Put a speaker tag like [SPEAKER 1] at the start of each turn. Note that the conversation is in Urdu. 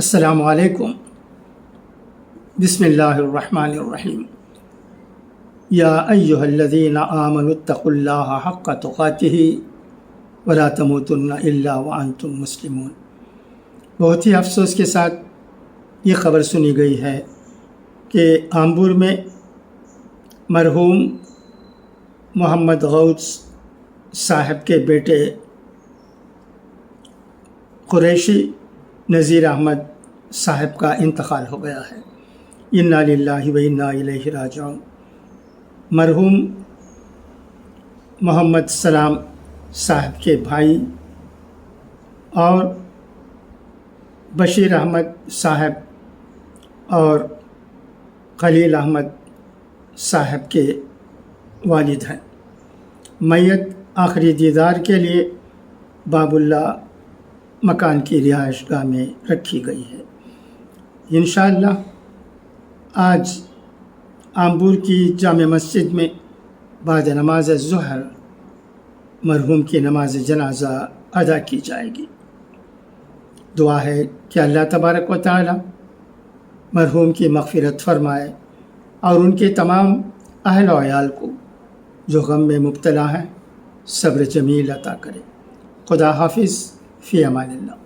[SPEAKER 1] السلام علیکم۔ بسم اللہ الرحمن الرحیم۔ یا ایہا الذین آمنوا اتقوا اللہ حق تقاتہ ولا تموتن الا وانتم مسلمون۔ بہت ہی افسوس کے ساتھ یہ خبر سنی گئی ہے کہ آمبور میں مرحوم محمد غوث صاحب کے بیٹے قریشی نذیر احمد صاحب کا انتقال ہو گیا ہے۔ انا للہ و انا الیہ راجعون۔ مرحوم محمد سلام صاحب کے بھائی اور بشیر احمد صاحب اور خلیل احمد صاحب کے والد ہیں۔ میت آخری دیدار کے لیے باب اللہ مکان کی رہائش گاہ میں رکھی گئی ہے۔ انشاءاللہ آج آمبور کی جامع مسجد میں بعد نماز ظہر مرحوم کی نماز جنازہ ادا کی جائے گی۔ دعا ہے کہ اللہ تبارک و تعالی مرحوم کی مغفرت فرمائے اور ان کے تمام اہل و عیال کو جو غم میں مبتلا ہیں صبر جمیل عطا کرے۔ خدا حافظ، فی امان اللہ۔